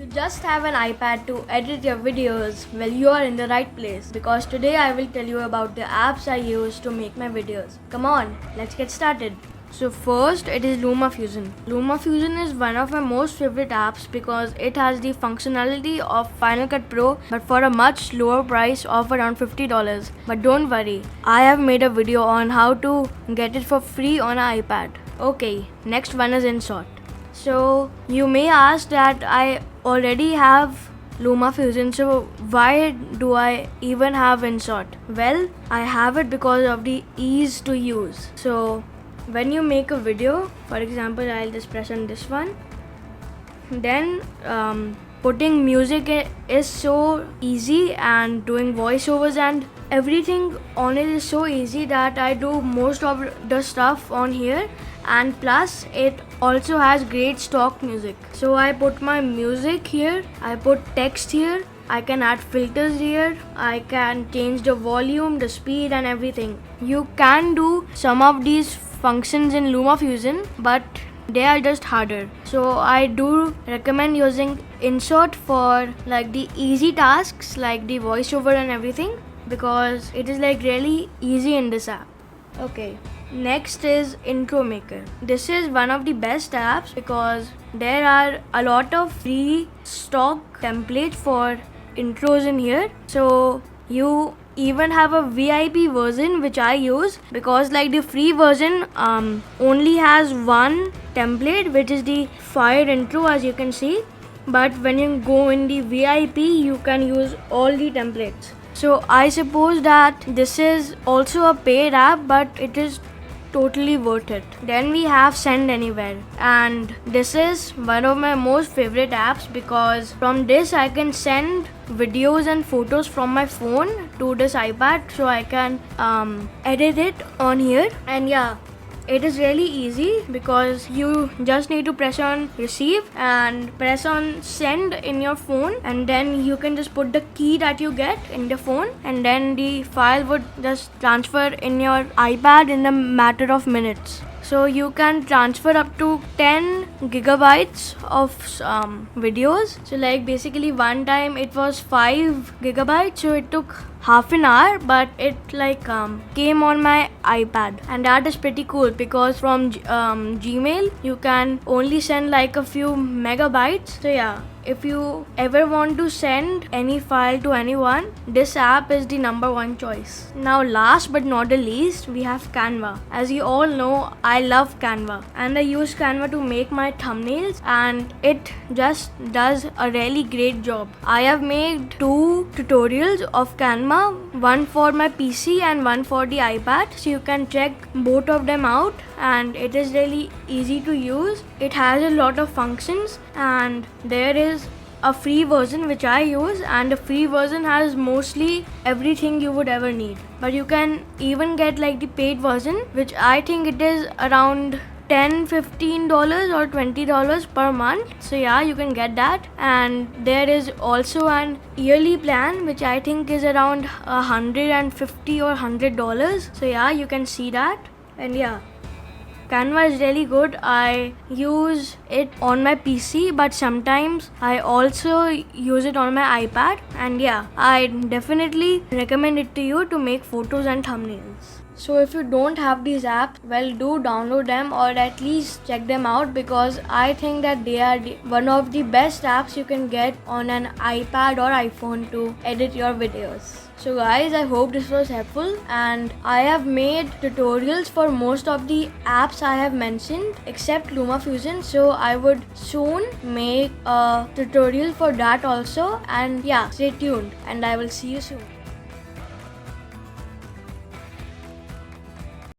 you just have an iPad to edit your videos, well, you are in the right place because today I will tell you about the apps I use to make my videos. Come on, let's get started. So first it is LumaFusion. LumaFusion is one of my most favorite apps because it has the functionality of Final Cut Pro but for a much lower price of around $50. But don't worry, I have made a video on how to get it for free on an iPad. Okay, next one is InShot. So you may ask that I already have LumaFusion, so why do I even have InShot? Well, I have it because of the ease to use. So when you make a video, for example, I'll just press on this one, then putting music is so easy, and doing voiceovers and everything on it is so easy that I do most of the stuff on here. And plus it also has great stock music, so I put my music here, I put text here, I can add filters here, I can change the volume, the speed and everything. You can do some of these functions in LumaFusion, but they are just harder. So I do recommend using InShot for like the easy tasks like the voiceover and everything, because it is like really easy in this app. Okay, next is Intro Maker. This is one of the best apps because there are a lot of free stock templates for intros in here. So you even have a VIP version which I use, because like the free version only has one template, which is the fire intro, as you can see. But when you go in the VIP, you can use all the templates. So I suppose that this is also a paid app, but it is totally worth it. Then we have Send Anywhere, and this is one of my most favorite apps because from this I can send videos and photos from my phone to this iPad, so I can edit it on here. And yeah, it is really easy because you just need to press on receive and press on send in your phone, and then you can just put the key that you get in the phone, and then the file would just transfer in your iPad in a matter of minutes. So you can transfer up to 10 gigabytes of videos. So like basically one time it was 5 gigabytes, so it took half an hour, but it like came on my iPad, and that is pretty cool because from Gmail you can only send like a few megabytes. So yeah, if you ever want to send any file to anyone, this app is the number one choice. Now last but not the least, we have Canva. As you all know, I love Canva and I use Canva to make my thumbnails, and it just does a really great job. I have made 2 tutorials of Canva, one for my PC and one for the iPad, so you can check both of them out, and it is really easy to use. It has a lot of functions, and there is a free version which I use, and the free version has mostly everything you would ever need. But you can even get like the paid version, which I think it is around $10-15 or $20 per month. So yeah, you can get that. And there is also an yearly plan which I think is around $150 or $100. So yeah, you can see that. And yeah, Canva is really good. I use it on my PC, but sometimes I also use it on my iPad. And yeah, I definitely recommend it to you to make photos and thumbnails. So if you don't have these apps, well, do download them or at least check them out, because I think that they are one of the best apps you can get on an iPad or iPhone to edit your videos. So guys, I hope this was helpful, and I have made tutorials for most of the apps I have mentioned except LumaFusion, so I would soon make a tutorial for that also. And yeah, stay tuned and I will see you soon.